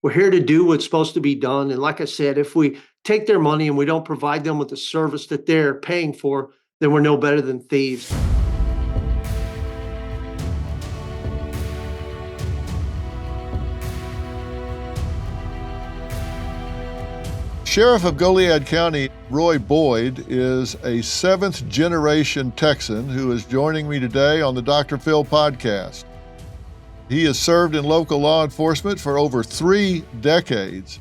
We're here to do what's supposed to be done. And like I said, if we take their money and we don't provide them with the service that they're paying for, then we're no better than thieves. Sheriff of Goliad County, Roy Boyd, is a seventh-generation Texan who is joining me today on the Dr. Phil podcast. He has served in local law enforcement for over 3 decades,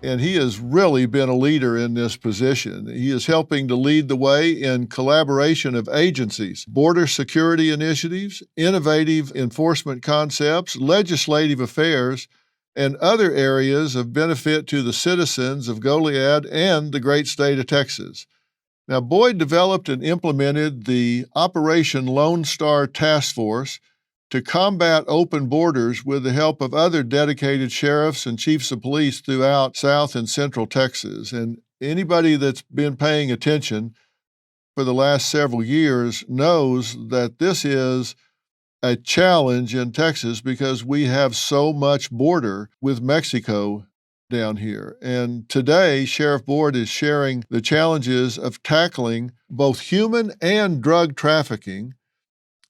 and he has really been a leader in this position. He is helping to lead the way in collaboration of agencies, border security initiatives, innovative enforcement concepts, legislative affairs, and other areas of benefit to the citizens of Goliad and the great state of Texas. Now, Boyd developed and implemented the Operation Lone Star Task Force to combat open borders with the help of other dedicated sheriffs and chiefs of police throughout South and Central Texas. And anybody that's been paying attention for the last several years knows that this is a challenge in Texas because we have so much border with Mexico down here. And today, Sheriff Boyd is sharing the challenges of tackling both human and drug trafficking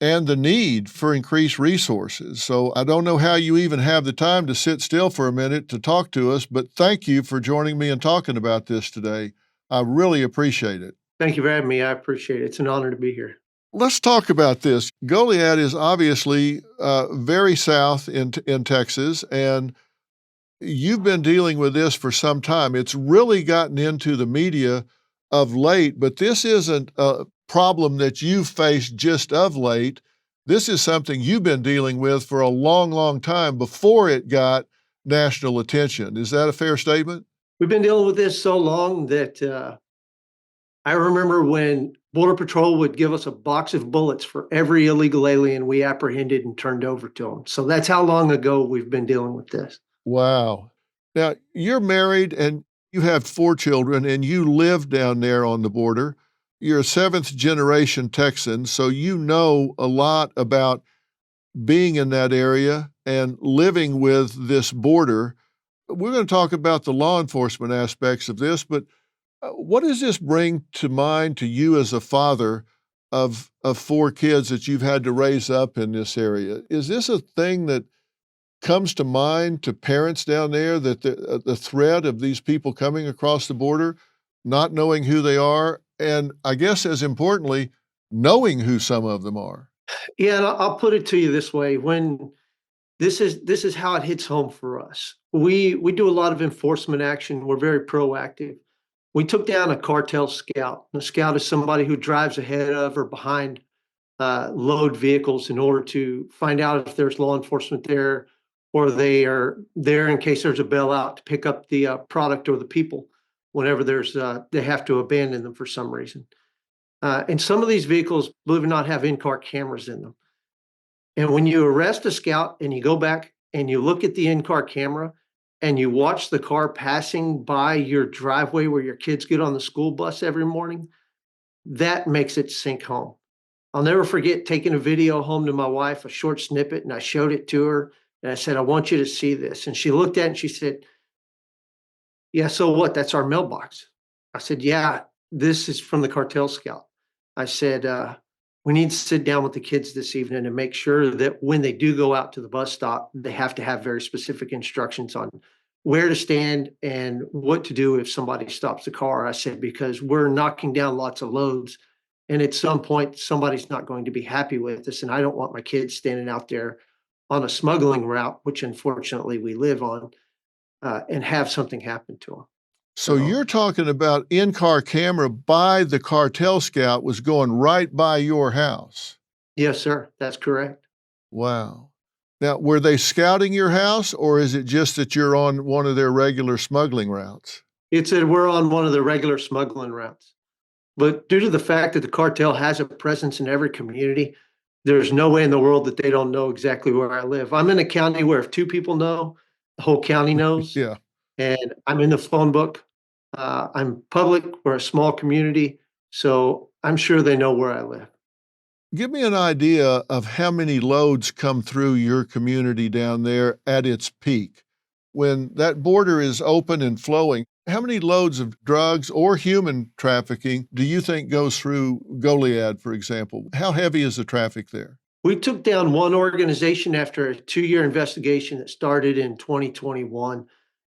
and the need for increased resources. So I don't know how you even have the time to sit still for a minute to talk to us, but thank you for joining me and talking about this today. I really appreciate it. Thank you for having me. I appreciate it. It's an honor to be here. Let's talk about this. Goliad is obviously very south in Texas, and you've been dealing with this for some time. It's really gotten into the media of late, but this isn't a problem that you've faced just of late. This is something you've been dealing with for a long, long time before it got national attention. Is that a fair statement? We've been dealing with this so long that I remember when Border Patrol would give us a box of bullets for every illegal alien we apprehended and turned over to them. So that's how long ago we've been dealing with this. Wow. Now, you're married and you have 4 children and you live down there on the border. You're a 7th-generation Texan, so you know a lot about being in that area and living with this border. We're going to talk about the law enforcement aspects of this, but what does this bring to mind to you as a father of 4 kids that you've had to raise up in this area? Is this a thing that comes to mind to parents down there, that the threat of these people coming across the border, not knowing who they are, and I guess as importantly, knowing who some of them are? Yeah, and I'll put it to you this way. When this is how it hits home for us. We do a lot of enforcement action. We're very proactive. We took down a cartel scout. A scout is somebody who drives ahead of or behind load vehicles in order to find out if there's law enforcement there, or they are there in case there's a bailout to pick up the product or the people whenever they have to abandon them for some reason. And some of these vehicles, believe it or not, have in-car cameras in them. And when you arrest a scout and you go back and you look at the in-car camera, and you watch the car passing by your driveway where your kids get on the school bus every morning, that makes it sink home. I'll never forget taking a video home to my wife, a short snippet, and I showed it to her, and I said, I want you to see this. And she looked at it and she said, yeah, so what? That's our mailbox. I said, yeah, this is from the cartel scout. I said, we need to sit down with the kids this evening and make sure that when they do go out to the bus stop, they have to have very specific instructions on where to stand and what to do if somebody stops the car. I said, because we're knocking down lots of loads, and at some point, somebody's not going to be happy with us. And I don't want my kids standing out there on a smuggling route, which unfortunately we live on, and have something happen to them. So you're talking about in-car camera by the cartel scout was going right by your house? Yes, sir. That's correct. Wow. Now, were they scouting your house, or is it just that you're on one of their regular smuggling routes? It's that we're on one of the regular smuggling routes. But due to the fact that the cartel has a presence in every community, there's no way in the world that they don't know exactly where I live. I'm in a county where if 2 people know, the whole county knows. Yeah. And I'm in the phone book. I'm public. We're a small community, so I'm sure they know where I live. Give me an idea of how many loads come through your community down there at its peak. When that border is open and flowing, how many loads of drugs or human trafficking do you think goes through Goliad, for example? How heavy is the traffic there? We took down one organization after a 2-year investigation that started in 2021.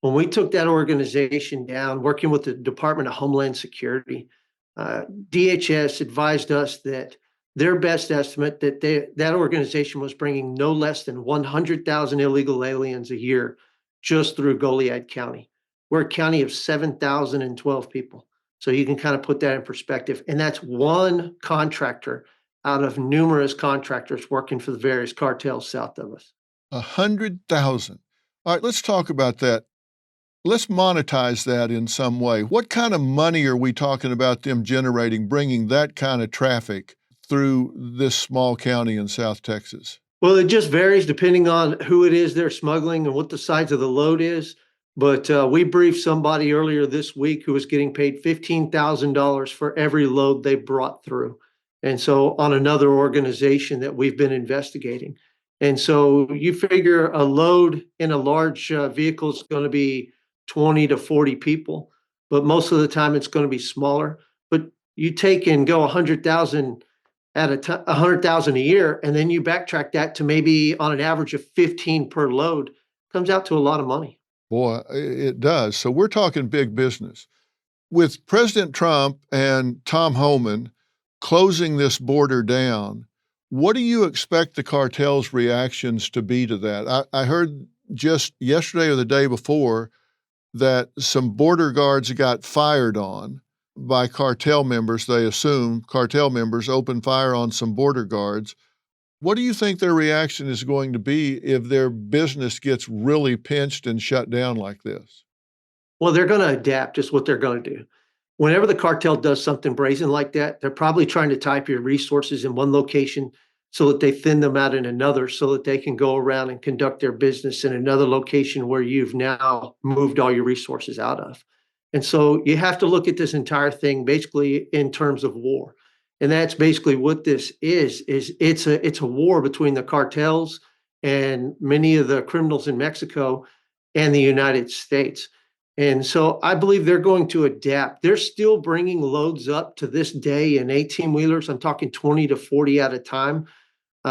When we took that organization down, working with the Department of Homeland Security, DHS advised us that their best estimate that organization was bringing no less than 100,000 illegal aliens a year just through Goliad County. We're a county of 7,012 people. So you can kind of put that in perspective. And that's one contractor out of numerous contractors working for the various cartels south of us. 100,000. All right, let's talk about that. Let's monetize that in some way. What kind of money are we talking about them generating, bringing that kind of traffic through this small county in South Texas? Well, it just varies depending on who it is they're smuggling and what the size of the load is. But we briefed somebody earlier this week who was getting paid $15,000 for every load they brought through. And so on another organization that we've been investigating. And so you figure a load in a large vehicle is going to be 20 to 40 people, but most of the time it's going to be smaller. But you take and go 100,000 at 100,000 a year, and then you backtrack that to maybe on an average of 15 per load, comes out to a lot of money. Boy, it does. So we're talking big business. With President Trump and Tom Homan closing this border down, what do you expect the cartel's reactions to be to that? I heard just yesterday or the day before that some border guards got fired on by cartel members. They assume cartel members opened fire on some border guards. What do you think their reaction is going to be if their business gets really pinched and shut down like this? Well, they're going to adapt is what they're going to do. Whenever the cartel does something brazen like that, they're probably trying to type your resources in one location so that they thin them out in another so that they can go around and conduct their business in another location where you've now moved all your resources out of. And so you have to look at this entire thing basically in terms of war. And that's basically what this is it's a war between the cartels and many of the criminals in Mexico and the United States. And so I believe they're going to adapt. They're still bringing loads up to this day in 18-wheelers. I'm talking 20 to 40 at a time.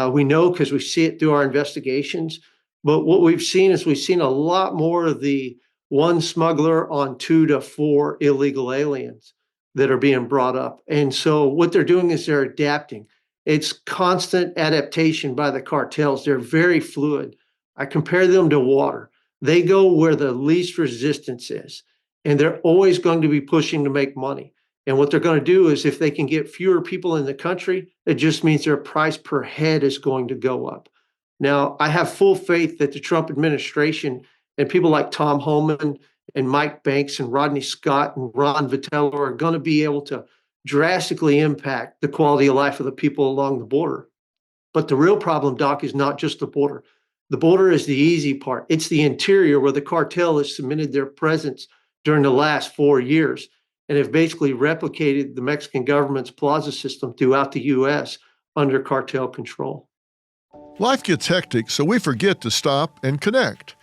We know because we see it through our investigations. But what we've seen is we've seen a lot more of the one smuggler on 2 to 4 illegal aliens that are being brought up. And so what they're doing is they're adapting. It's constant adaptation by the cartels. They're very fluid. I compare them to water. They go where the least resistance is, and they're always going to be pushing to make money. And what they're going to do is if they can get fewer people in the country, it just means their price per head is going to go up. Now, I have full faith that the Trump administration and people like Tom Homan and Mike Banks and Rodney Scott and Ron Vitello are going to be able to drastically impact the quality of life of the people along the border. But the real problem, Doc, is not just the border. The border is the easy part. It's the interior where the cartel has cemented their presence during the last 4 years and have basically replicated the Mexican government's plaza system throughout the U.S. under cartel control. Life gets hectic, so we forget to stop and connect.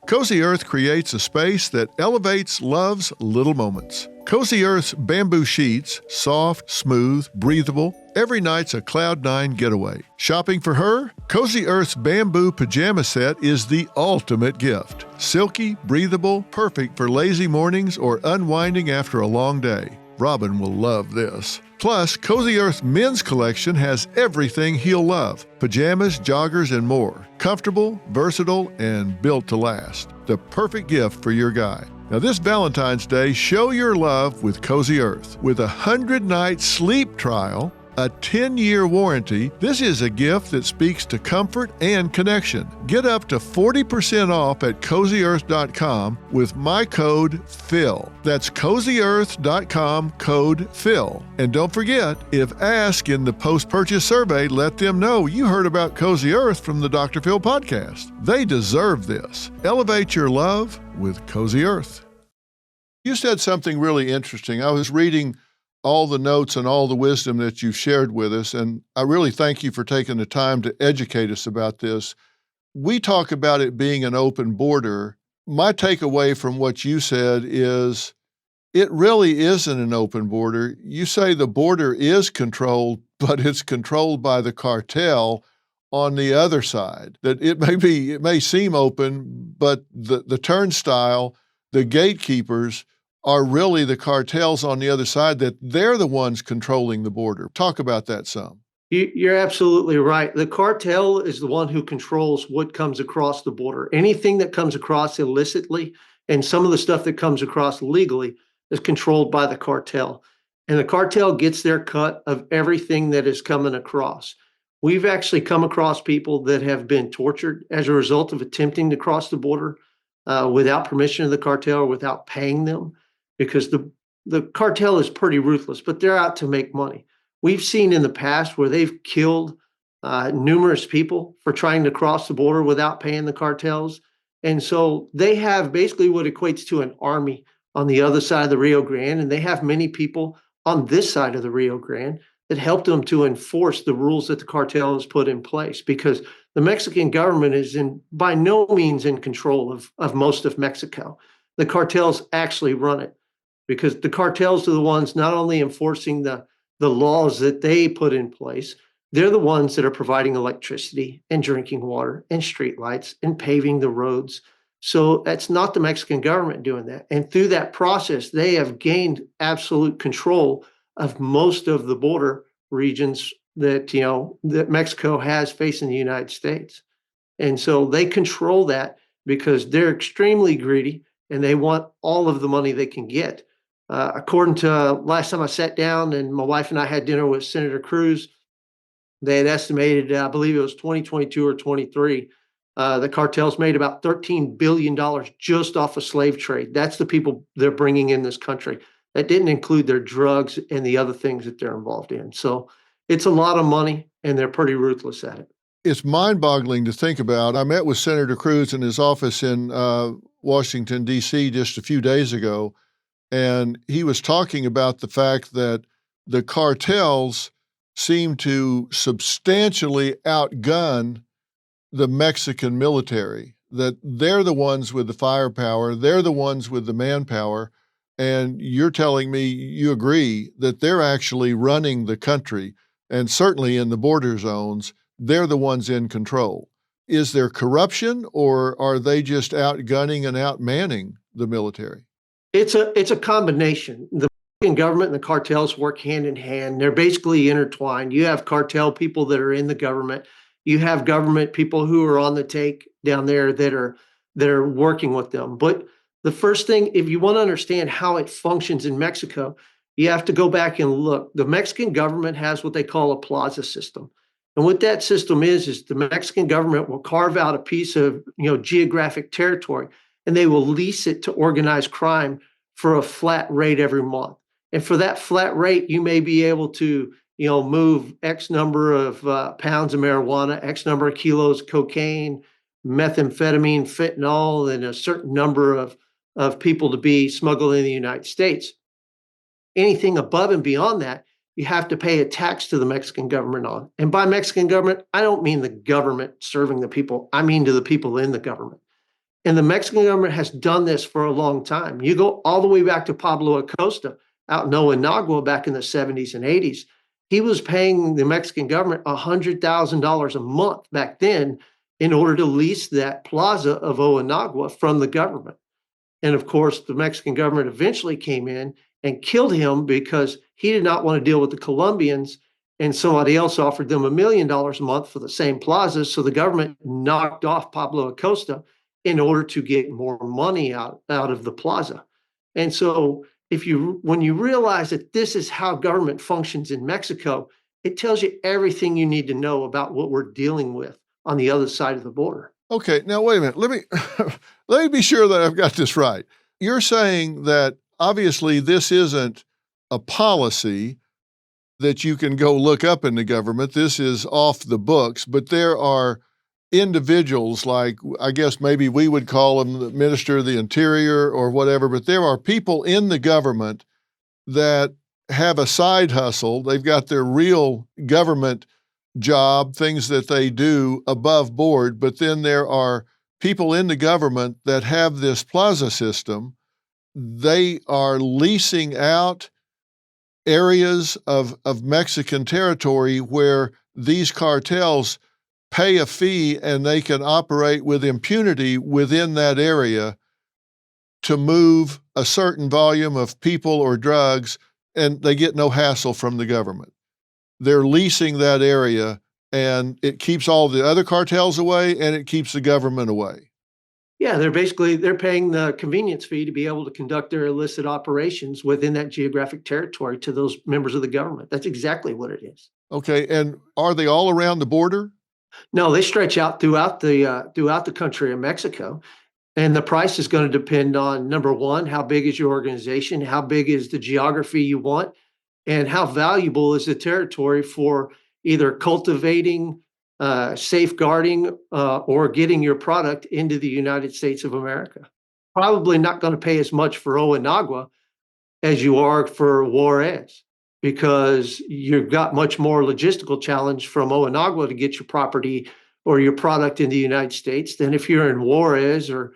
Cozy Earth creates a space that elevates love's little moments. Cozy Earth's bamboo sheets, soft, smooth, breathable. Every night's a Cloud9 getaway. Shopping for her? Cozy Earth's bamboo pajama set is the ultimate gift. Silky, breathable, perfect for lazy mornings or unwinding after a long day. Robin will love this. Plus, Cozy Earth men's collection has everything he'll love. Pajamas, joggers, and more. Comfortable, versatile, and built to last. The perfect gift for your guy. Now this Valentine's Day, show your love with Cozy Earth. With a 100-night sleep trial, a 10-year warranty, this is a gift that speaks to comfort and connection. Get up to 40% off at CozyEarth.com with my code PHIL. That's CozyEarth.com code PHIL. And don't forget, if asked in the post-purchase survey, let them know you heard about Cozy Earth from the Dr. Phil podcast. They deserve this. Elevate your love with Cozy Earth. You said something really interesting. I was reading all the notes and all the wisdom that you've shared with us, and I really thank you for taking the time to educate us about this. We talk about it being an open border. My takeaway from what you said is it really isn't an open border. You say the border is controlled, but it's controlled by the cartel on the other side. That it may seem open, but the turnstile, the gatekeepers are really the cartels on the other side, that they're the ones controlling the border. Talk about that some. You're absolutely right. The cartel is the one who controls what comes across the border. Anything that comes across illicitly and some of the stuff that comes across legally is controlled by the cartel. And the cartel gets their cut of everything that is coming across. We've actually come across people that have been tortured as a result of attempting to cross the border without permission of the cartel or without paying them, because the cartel is pretty ruthless, but they're out to make money. We've seen in the past where they've killed numerous people for trying to cross the border without paying the cartels. And so they have basically what equates to an army on the other side of the Rio Grande. And they have many people on this side of the Rio Grande that help them to enforce the rules that the cartel has put in place, because the Mexican government is by no means in control of most of Mexico. The cartels actually run it, because the cartels are the ones not only enforcing the laws that they put in place, they're the ones that are providing electricity and drinking water and streetlights and paving the roads. So that's not the Mexican government doing that. And through that process, they have gained absolute control of most of the border regions that, that Mexico has facing the United States. And so they control that because they're extremely greedy and they want all of the money they can get. According to last time I sat down and my wife and I had dinner with Senator Cruz, they had estimated, I believe it was 2022 or 23, the cartels made about $13 billion just off of slave trade. That's the people they're bringing in this country. That didn't include their drugs and the other things that they're involved in. So it's a lot of money, and they're pretty ruthless at it. It's mind-boggling to think about. I met with Senator Cruz in his office in Washington, D.C. just a few days ago, and he was talking about the fact that the cartels seem to substantially outgun the Mexican military, that they're the ones with the firepower, they're the ones with the manpower, and you're telling me you agree that they're actually running the country, and certainly in the border zones, they're the ones in control. Is there corruption, or are they just outgunning and outmanning the military? It's a combination. The Mexican government and the cartels work hand in hand. They're basically intertwined. You have cartel people that are in the government. You have government people who are on the take down there that are working with them. But the first thing, if you want to understand how it functions in Mexico, you have to go back and look. The Mexican government has what they call a plaza system. And what that system is the Mexican government will carve out a piece of geographic territory, and they will lease it to organized crime for a flat rate every month. And for that flat rate, you may be able to move X number of pounds of marijuana, X number of kilos of cocaine, methamphetamine, fentanyl, and a certain number of people to be smuggled in the United States. Anything above and beyond that, you have to pay a tax to the Mexican government on. And by Mexican government, I don't mean the government serving the people. I mean to the people in the government. And the Mexican government has done this for a long time. You go all the way back to Pablo Acosta out in Oinagua back in the 70s and 80s. He was paying the Mexican government $100,000 a month back then in order to lease that plaza of Oinagua from the government. And of course, the Mexican government eventually came in and killed him because he did not want to deal with the Colombians, and somebody else offered them $1 million a month for the same plaza. So the government knocked off Pablo Acosta in order to get more money out of the plaza. And so when you realize that this is how government functions in Mexico, it tells you everything you need to know about what we're dealing with on the other side of the border. Okay, now wait a minute. Let me be sure that I've got this right. You're saying that obviously this isn't a policy that you can go look up in the government. This is off the books, but there are individuals, like I guess maybe we would call them the Minister of the Interior or whatever, but there are people in the government that have a side hustle. They've got their real government job, things that they do above board, but then there are people in the government that have this plaza system, they are leasing out areas of Mexican territory where these cartels pay a fee and they can operate with impunity within that area to move a certain volume of people or drugs, and they get no hassle from the government. They're leasing that area, and it keeps all the other cartels away, and it keeps the government away. Yeah, they're paying the convenience fee to be able to conduct their illicit operations within that geographic territory to those members of the government. That's exactly what it is. Okay, and are they all around the border? No, they stretch out throughout the country of Mexico. And the price is going to depend on, number one, how big is your organization? How big is the geography you want? And how valuable is the territory for either cultivating, safeguarding, or getting your product into the United States of America? Probably not going to pay as much for Onagua as you are for Juarez, because you've got much more logistical challenge from Onagua to get your property or your product in the United States than if you're in Juarez or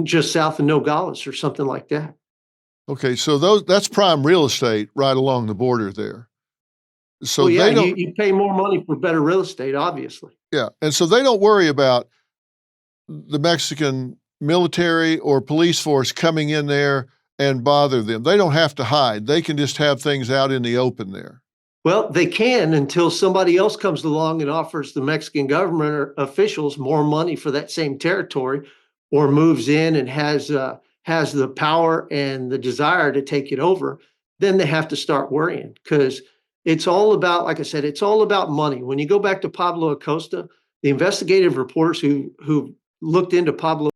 just south of Nogales or something like that. Okay, so that's prime real estate right along the border there. So Well, yeah, they don't, you pay more money for better real estate, obviously. yeah, and so they don't worry about the Mexican military or police force coming in there and bother them. They don't have to hide. They can just have things out in the open there. Well, they can until somebody else comes along and offers the Mexican government or officials more money for that same territory, or moves in and has the power and the desire to take it over. Then they have to start worrying, because it's all about, like I said, it's all about money. When you go back to Pablo Acosta, the investigative reporters who looked into Pablo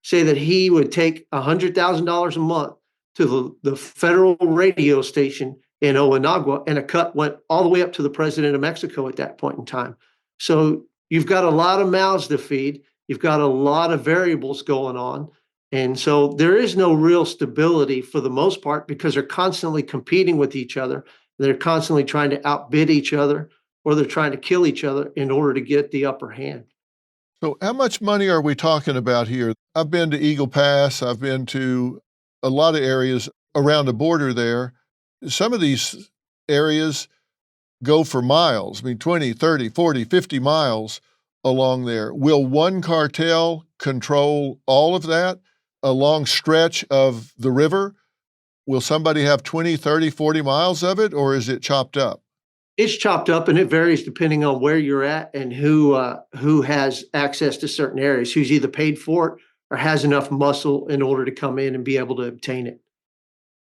say that he would take $100,000 a month to the federal radio station in Onagua, and a cut went all the way up to the president of Mexico at that point in time. So you've got a lot of mouths to feed. You've got a lot of variables going on. And so there is no real stability for the most part, because they're constantly competing with each other. They're constantly trying to outbid each other, or they're trying to kill each other in order to get the upper hand. So how much money are we talking about here? I've been to Eagle Pass. I've been to a lot of areas around the border there. Some of these areas go for miles. I mean, 20, 30, 40, 50 miles along there. Will one cartel control all of that? A long stretch of the river? Will somebody have 20, 30, 40 miles of it, or is it chopped up? It's chopped up, and it varies depending on where you're at and who has access to certain areas, who's either paid for it or has enough muscle in order to come in and be able to obtain it.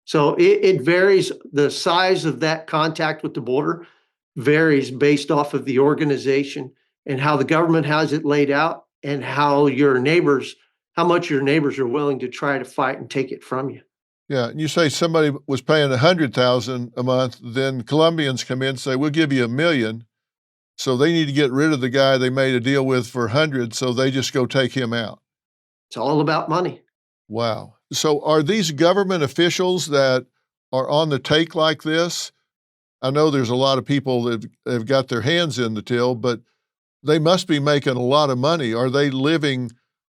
So it varies. The size of that contact with the border varies based off of the organization and how the government has it laid out, and how much your neighbors are willing to try to fight and take it from you. Yeah, and you say somebody was paying $100,000 a month, then Colombians come in and say, we'll give you $1 million. So they need to get rid of the guy they made a deal with for 100, so they just go take him out. It's all about money. Wow. So are these government officials that are on the take like this? I know there's a lot of people that have got their hands in the till, but they must be making a lot of money. Are they living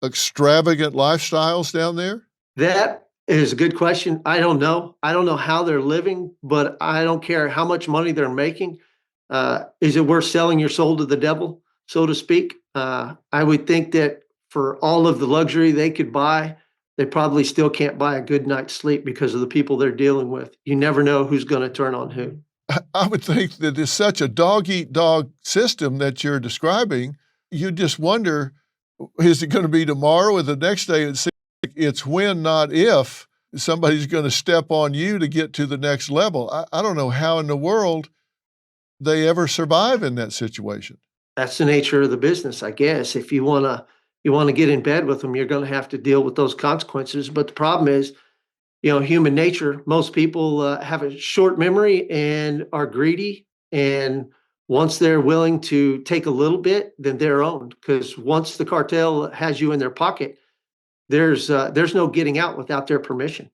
extravagant lifestyles down there? That is a good question. I don't know. I don't know how they're living, but I don't care how much money they're making. Is it worth selling your soul to the devil, so to speak? I would think that for all of the luxury they could buy, they probably still can't buy a good night's sleep because of the people they're dealing with. You never know who's going to turn on who. I would think that it's such a dog-eat-dog system that you're describing. You just wonder, is it going to be tomorrow or the next day? It seems like it's when, not if, somebody's going to step on you to get to the next level. I don't know how in the world they ever survive in that situation. That's the nature of the business, I guess. If you want to get in bed with them, you're going to have to deal with those consequences. But the problem is, human nature. Most people have a short memory and are greedy. And once they're willing to take a little bit, then they're owned. Because once the cartel has you in their pocket, there's no getting out without their permission.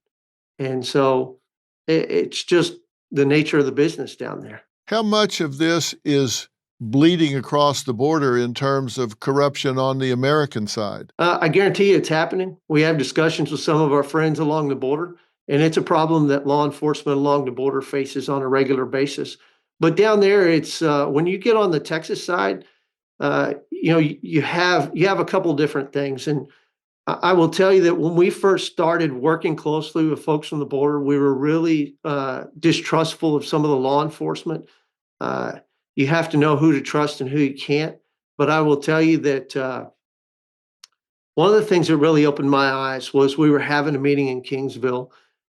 And so it's just the nature of the business down there. How much of this is bleeding across the border in terms of corruption on the American side? I guarantee you it's happening. We have discussions with some of our friends along the border, and it's a problem that law enforcement along the border faces on a regular basis. But down there, it's when you get on the Texas side, you have a couple different things, and I will tell you that when we first started working closely with folks from the border, we were really distrustful of some of the law enforcement. Uh, you have to know who to trust and who you can't. But I will tell you that one of the things that really opened my eyes was we were having a meeting in Kingsville,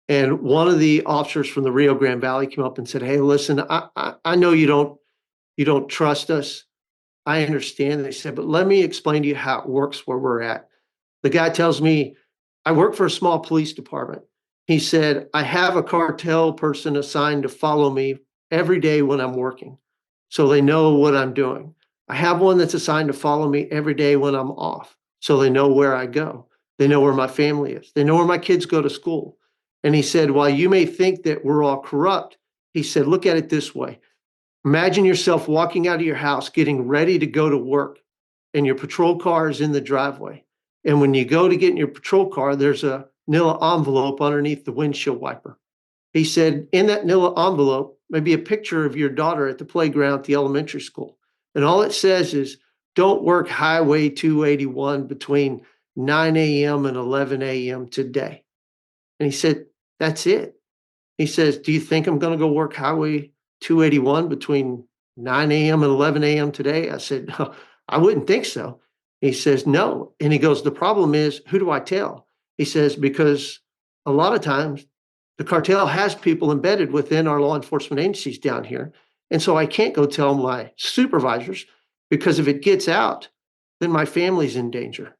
and one of the officers from the Rio Grande Valley came up and said, "Hey, listen, I know you don't trust us. I understand." They said, "But let me explain to you how it works where we're at." The guy tells me, "I work for a small police department." He said, "I have a cartel person assigned to follow me every day when I'm working, so they know what I'm doing. I have one that's assigned to follow me every day when I'm off, so they know where I go. They know where my family is. They know where my kids go to school." And he said, "While you may think that we're all corrupt," he said, "look at it this way. Imagine yourself walking out of your house, getting ready to go to work, and your patrol car is in the driveway. And when you go to get in your patrol car, there's a Nilla envelope underneath the windshield wiper." He said, "In that Nilla envelope may be a picture of your daughter at the playground at the elementary school. And all it says is, 'Don't work Highway 281 between 9 a.m. and 11 a.m. today.'" And he said, "That's it." He says, "Do you think I'm going to go work Highway 281 between 9 a.m. and 11 a.m. today?" I said, "No, I wouldn't think so." He says, "No." And he goes, "The problem is, who do I tell?" He says, "Because a lot of times the cartel has people embedded within our law enforcement agencies down here. And so I can't go tell my supervisors, because if it gets out, then my family's in danger."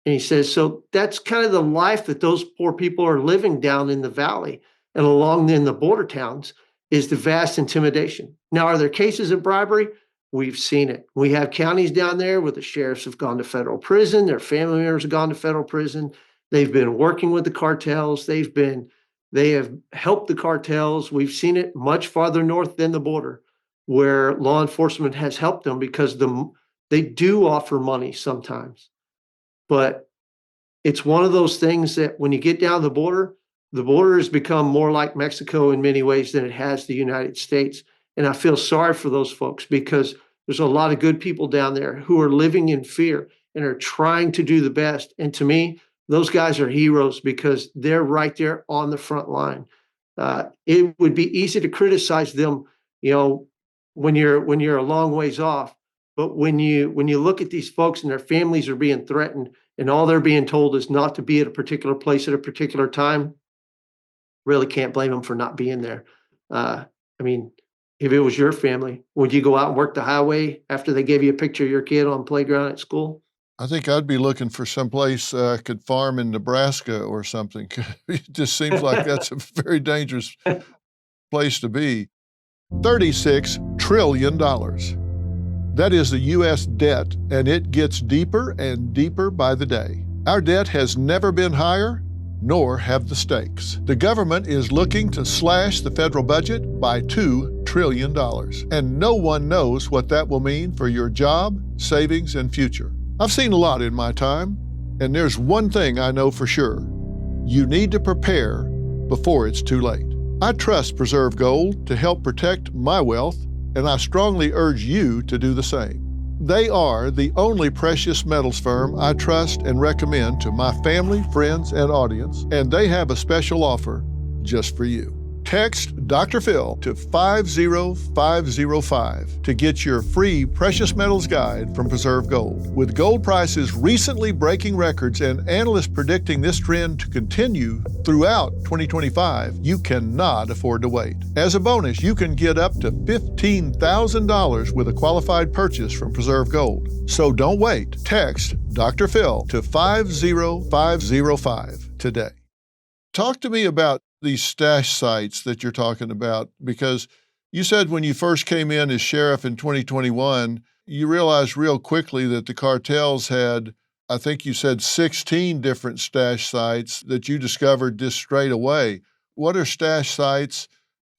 And he says, so that's kind of the life that those poor people are living down in the valley and along in the border towns, is the vast intimidation. Now, are there cases of bribery? We've seen it. We have counties down there where the sheriffs have gone to federal prison, their family members have gone to federal prison. They've been working with the cartels. They have helped the cartels. We've seen it much farther north than the border, where law enforcement has helped them because they do offer money sometimes. But it's one of those things that when you get down the border has become more like Mexico in many ways than it has the United States. And I feel sorry for those folks, because there's a lot of good people down there who are living in fear and are trying to do the best. And to me, those guys are heroes because they're right there on the front line. It would be easy to criticize them, when you're a long ways off. But when you look at these folks and their families are being threatened, and all they're being told is not to be at a particular place at a particular time, really can't blame them for not being there. I mean, if it was your family, would you go out and work the highway after they gave you a picture of your kid on playground at school? I think I'd be looking for someplace I could farm in Nebraska or something. It just seems like that's a very dangerous place to be. $36 trillion. That is the U.S. debt, and it gets deeper and deeper by the day. Our debt has never been higher, nor have the stakes. The government is looking to slash the federal budget by $2 trillion, and no one knows what that will mean for your job, savings, and future. I've seen a lot in my time, and there's one thing I know for sure. You need to prepare before it's too late. I trust Preserve Gold to help protect my wealth, and I strongly urge you to do the same. They are the only precious metals firm I trust and recommend to my family, friends, and audience, and they have a special offer just for you. Text Dr. Phil to 50505 to get your free precious metals guide from Preserve Gold. With gold prices recently breaking records and analysts predicting this trend to continue throughout 2025, you cannot afford to wait. As a bonus, you can get up to $15,000 with a qualified purchase from Preserve Gold. So don't wait. Text Dr. Phil to 50505 today. Talk to me about these stash sites that you're talking about, because you said when you first came in as sheriff in 2021, you realized real quickly that the cartels had, I think you said 16 different stash sites that you discovered just straight away. What are stash sites?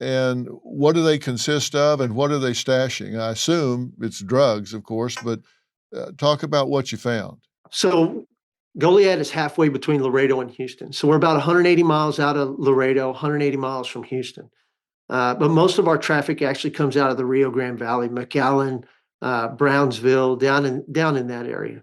And what do they consist of, and what are they stashing? I assume it's drugs, of course, but talk about what you found. So Goliad is halfway between Laredo and Houston. So we're about 180 miles out of Laredo, 180 miles from Houston. But most of our traffic actually comes out of the Rio Grande Valley, McAllen, Brownsville, down in that area.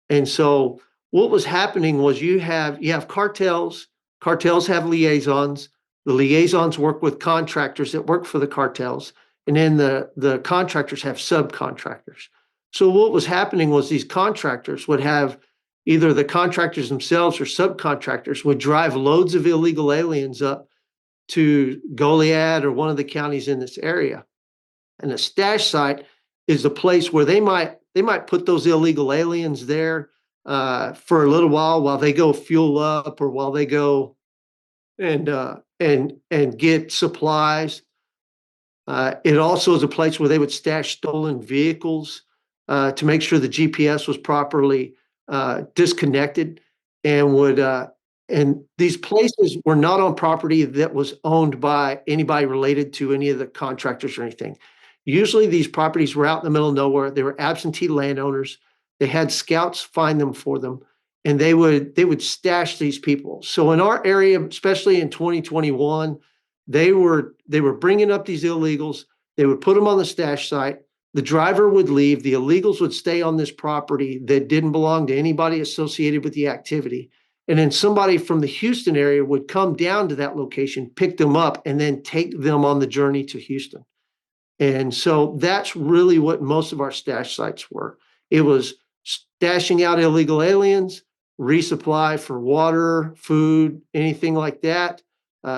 And so what was happening was you have cartels. Cartels have liaisons. The liaisons work with contractors that work for the cartels, and then the contractors have subcontractors. So what was happening was these contractors would have either the contractors themselves or subcontractors would drive loads of illegal aliens up to Goliad or one of the counties in this area. And a stash site is a place where they might put those illegal aliens there for a little while they go fuel up or while they go and get supplies. It also is a place where they would stash stolen vehicles to make sure the GPS was properly disconnected, and would and these places were not on property that was owned by anybody related to any of the contractors or anything. Usually these properties were out in the middle of nowhere. They were absentee landowners. They had scouts find them for them, and they would stash these people. So in our area, especially in 2021, they were bringing up these illegals. They would put them on the stash site. The driver would leave. The illegals would stay on this property that didn't belong to anybody associated with the activity. And then somebody from the Houston area would come down to that location, pick them up, and then take them on the journey to Houston. And so that's really what most of our stash sites were. It was stashing out illegal aliens, resupply for water, food, anything like that,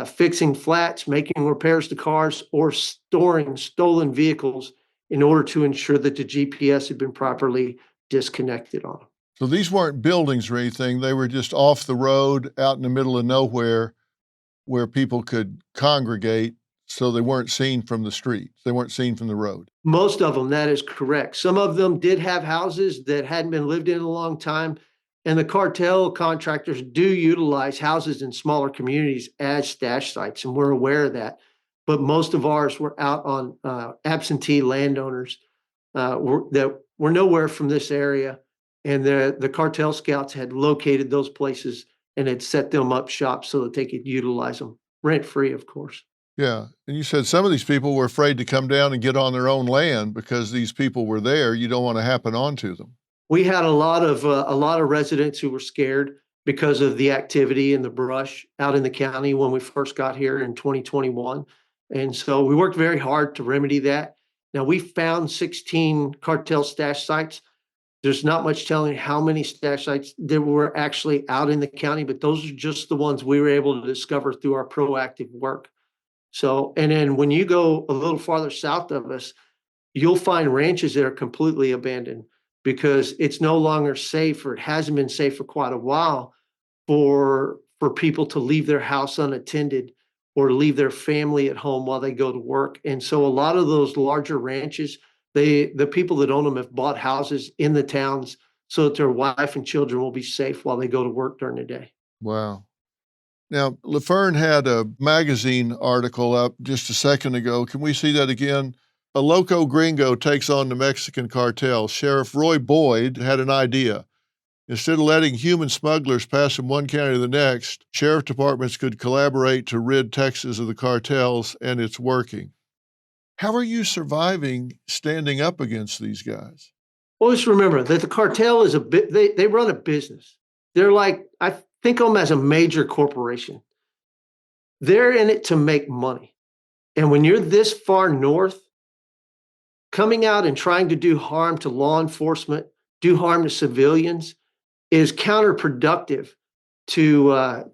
fixing flats, making repairs to cars, or storing stolen vehicles in order to ensure that the GPS had been properly disconnected on them. So these weren't buildings or anything. They were just off the road out in the middle of nowhere where people could congregate, so they weren't seen from the street. They weren't seen from the road. Most of them, that is correct. Some of them did have houses that hadn't been lived in a long time. And the cartel contractors do utilize houses in smaller communities as stash sites, and we're aware of that. But most of ours were out on absentee landowners that were nowhere from this area. And the cartel scouts had located those places and had set them up shop so that they could utilize them rent-free, of course. Yeah. And you said some of these people were afraid to come down and get on their own land because these people were there. You don't want to happen onto them. We had a lot of residents who were scared because of the activity and the brush out in the county when we first got here in 2021. And so we worked very hard to remedy that. Now, we found 16 cartel stash sites. There's not much telling how many stash sites there were actually out in the county, but those are just the ones we were able to discover through our proactive work. So, and then when you go a little farther south of us, you'll find ranches that are completely abandoned because it's no longer safe, or it hasn't been safe for quite a while for people to leave their house unattended or leave their family at home while they go to work. And so a lot of those larger ranches, the people that own them have bought houses in the towns so that their wife and children will be safe while they go to work during the day. Wow. Now, LaFern had a magazine article up just a second ago. Can we see that again? A loco gringo takes on the Mexican cartel. Sheriff Roy Boyd had an idea. Instead of letting human smugglers pass from one county to the next, sheriff departments could collaborate to rid Texas of the cartels, and it's working. How are you surviving standing up against these guys? Well, just remember that the cartel is they run a business. They're like, I think of them as a major corporation. They're in it to make money. And when you're this far north, coming out and trying to do harm to law enforcement, do harm to civilians, is counterproductive to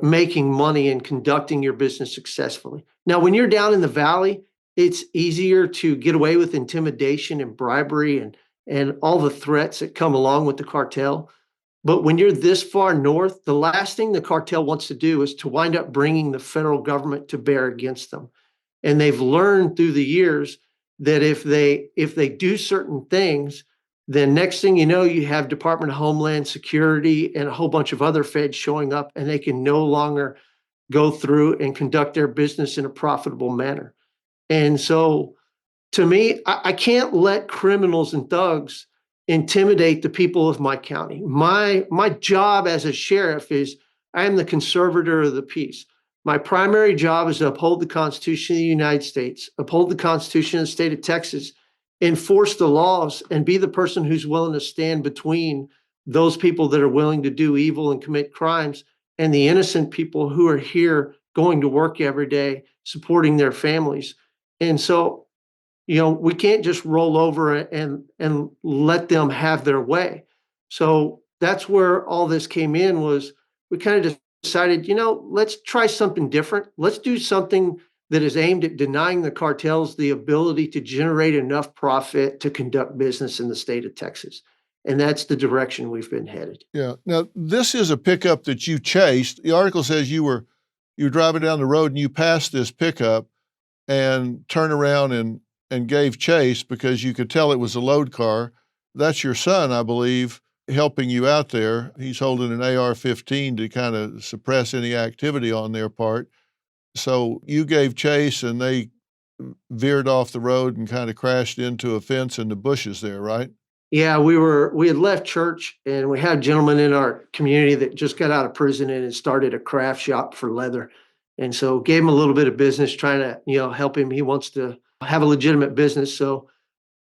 making money and conducting your business successfully. Now, when you're down in the valley, it's easier to get away with intimidation and bribery and all the threats that come along with the cartel. But when you're this far north, the last thing the cartel wants to do is to wind up bringing the federal government to bear against them. And they've learned through the years that if they do certain things, then next thing you know, you have Department of Homeland Security and a whole bunch of other feds showing up, and they can no longer go through and conduct their business in a profitable manner. And so to me, I can't let criminals and thugs intimidate the people of my county. My job as a sheriff is I am the conservator of the peace. My primary job is to uphold the Constitution of the United States, uphold the Constitution of the state of Texas, enforce the laws, and be the person who's willing to stand between those people that are willing to do evil and commit crimes and the innocent people who are here going to work every day, supporting their families. And so, we can't just roll over and let them have their way. So that's where all this came in was we kind of decided, let's try something different. Let's do something that is aimed at denying the cartels the ability to generate enough profit to conduct business in the state of Texas. And that's the direction we've been headed. Yeah. Now, this is a pickup that you chased. The article says you were driving down the road and you passed this pickup and turned around and gave chase because you could tell it was a load car. That's your son, I believe, helping you out there. He's holding an AR-15 to kind of suppress any activity on their part. So you gave chase and they veered off the road and kind of crashed into a fence in the bushes there, right? Yeah, we had left church and we had a gentleman in our community that just got out of prison and had started a craft shop for leather. And so gave him a little bit of business, trying to, help him. He wants to have a legitimate business. So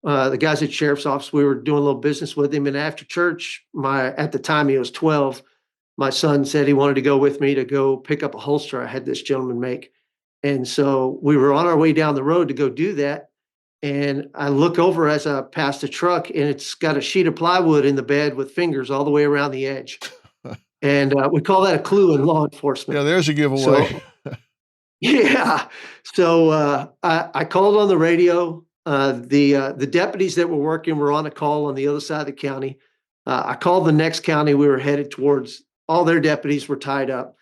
the guys at sheriff's office, we were doing a little business with him. And after church, at the time he was 12, my son said he wanted to go with me to go pick up a holster I had this gentleman make. And so we were on our way down the road to go do that. And I look over as I pass the truck and it's got a sheet of plywood in the bed with fingers all the way around the edge. And we call that a clue in law enforcement. Yeah, there's a giveaway. Yeah. So I called on the radio. The deputies that were working were on a call on the other side of the county. I called the next county we were headed towards. All their deputies were tied up.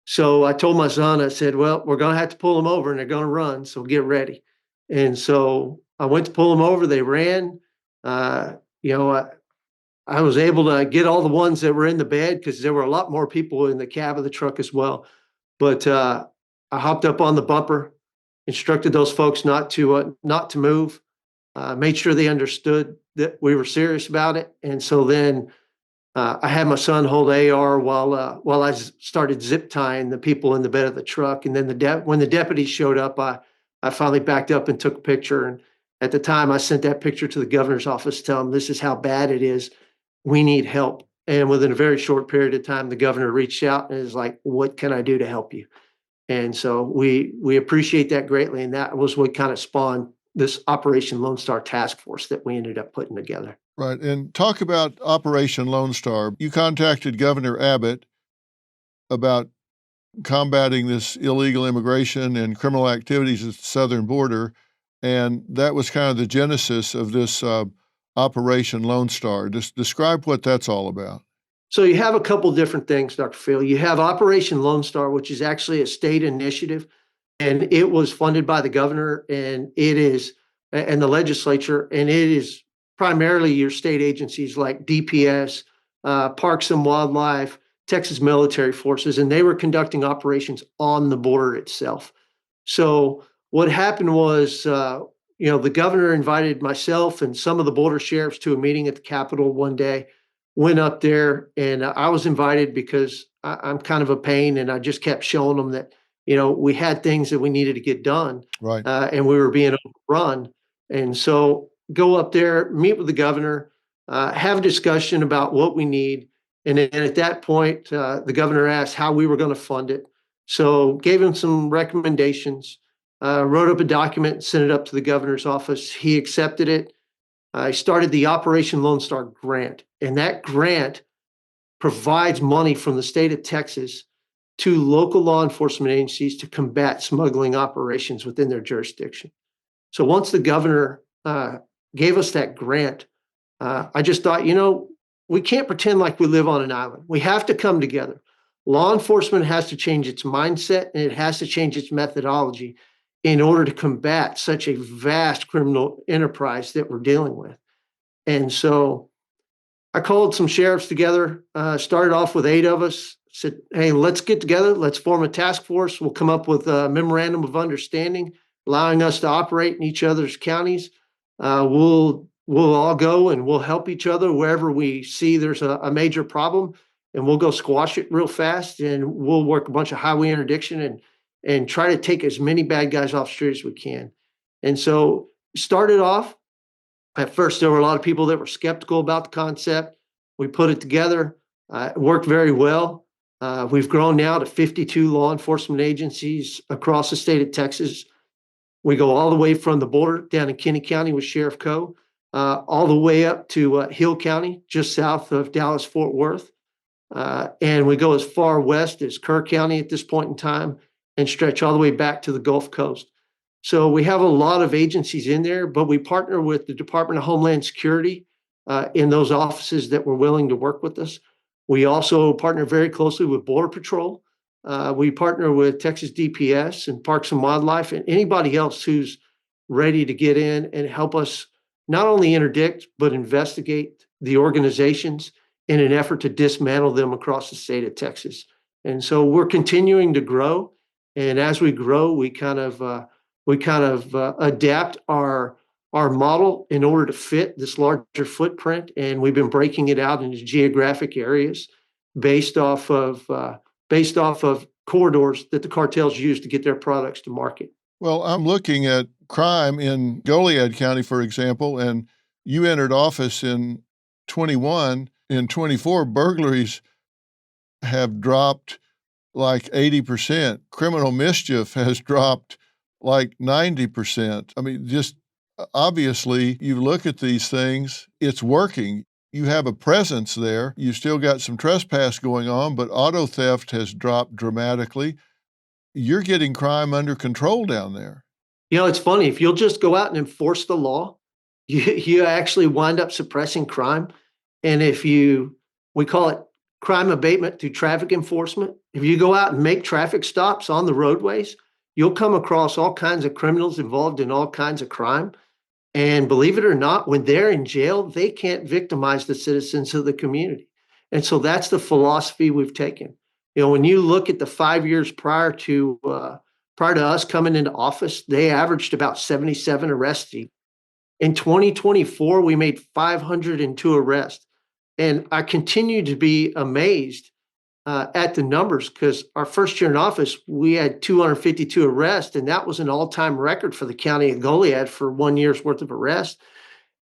So I told my son, I said, well, we're going to have to pull them over and they're going to run. So get ready. And so I went to pull them over. They ran. I was able to get all the ones that were in the bed because there were a lot more people in the cab of the truck as well. But I hopped up on the bumper, instructed those folks not to move, made sure they understood that we were serious about it. And so then I had my son hold AR while I started zip tying the people in the bed of the truck. And then when the deputies showed up, I finally backed up and took a picture. And at the time, I sent that picture to the governor's office, telling him this is how bad it is. We need help. And within a very short period of time, the governor reached out and is like, what can I do to help you? And so we appreciate that greatly. And that was what kind of spawned this Operation Lone Star task force that we ended up putting together. Right. And talk about Operation Lone Star. You contacted Governor Abbott about combating this illegal immigration and criminal activities at the southern border. And that was kind of the genesis of this Operation Lone Star. Just describe what that's all about. So you have a couple different things, Dr. Phil. You have Operation Lone Star, which is actually a state initiative, and it was funded by the governor and the legislature, and it is primarily your state agencies like DPS, Parks and Wildlife, Texas Military Forces, and they were conducting operations on the border itself. So what happened was, the governor invited myself and some of the border sheriffs to a meeting at the Capitol one day, went up there, and I was invited because I'm kind of a pain, and I just kept showing them that, we had things that we needed to get done, right? And we were being overrun. And so go up there, meet with the governor, have a discussion about what we need. And then at that point, the governor asked how we were going to fund it. So gave him some recommendations, wrote up a document, sent it up to the governor's office. He accepted it. I started the Operation Lone Star grant, and that grant provides money from the state of Texas to local law enforcement agencies to combat smuggling operations within their jurisdiction. So once the governor gave us that grant, I just thought, we can't pretend like we live on an island. We have to come together. Law enforcement has to change its mindset and it has to change its methodology in order to combat such a vast criminal enterprise that we're dealing with. And so I called some sheriffs together, started off with 8 of us, said, hey, let's get together. Let's form a task force. We'll come up with a memorandum of understanding, allowing us to operate in each other's counties. We'll all go and we'll help each other wherever we see there's a major problem, and we'll go squash it real fast. And we'll work a bunch of highway interdiction and try to take as many bad guys off the street as we can. And so started off. At first, there were a lot of people that were skeptical about the concept. We put it together. It worked very well. We've grown now to 52 law enforcement agencies across the state of Texas. We go all the way from the border down in Kinney County with Sheriff Coe, all the way up to Hill County, just south of Dallas-Fort Worth. And we go as far west as Kerr County at this point in time and stretch all the way back to the Gulf Coast. So we have a lot of agencies in there, but we partner with the Department of Homeland Security in those offices that were willing to work with us. We also partner very closely with Border Patrol. We partner with Texas DPS and Parks and Wildlife and anybody else who's ready to get in and help us not only interdict, but investigate the organizations in an effort to dismantle them across the state of Texas. And so we're continuing to grow. And as we grow, we kind of adapt our model in order to fit this larger footprint, and we've been breaking it out into geographic areas based off of corridors that the cartels use to get their products to market. Well, I'm looking at crime in Goliad County, for example, and you entered office in 21. In 24, burglaries have dropped like 80%. Criminal mischief has dropped like 90%. I mean, just obviously, you look at these things, it's working. You have a presence there. You still got some trespass going on, but auto theft has dropped dramatically. You're getting crime under control down there. You know, it's funny. If you'll just go out and enforce the law, you actually wind up suppressing crime. And we call it crime abatement through traffic enforcement. If you go out and make traffic stops on the roadways, you'll come across all kinds of criminals involved in all kinds of crime. And believe it or not, when they're in jail, they can't victimize the citizens of the community. And so that's the philosophy we've taken. You know, when you look at the 5 years prior to us coming into office, they averaged about 77 arrests. In 2024, we made 502 arrests. And I continue to be amazed at the numbers, because our first year in office, we had 252 arrests, and that was an all-time record for the county of Goliad for 1 year's worth of arrests.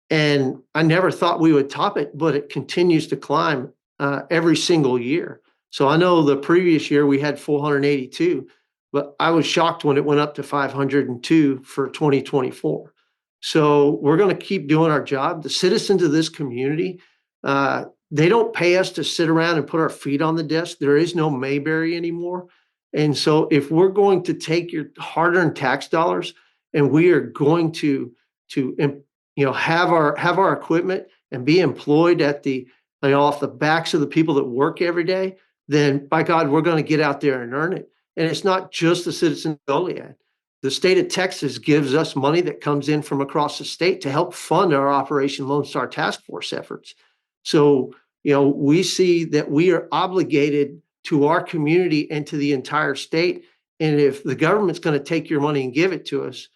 And I never thought we would top it, but it continues to climb every single year. So I know the previous year we had 482, but I was shocked when it went up to 502 for 2024. So we're going to keep doing our job. The citizens of this community, they don't pay us to sit around and put our feet on the desk. There is no Mayberry anymore. And so if we're going to take your hard-earned tax dollars and we are going to have our equipment and be employed at off the backs of the people that work every day, then by God, we're going to get out there and earn it. And it's not just the citizens of Goliad. The state of Texas gives us money that comes in from across the state to help fund our Operation Lone Star Task Force efforts. So, we see that we are obligated to our community and to the entire state. And if the government's going to take your money and give it to us,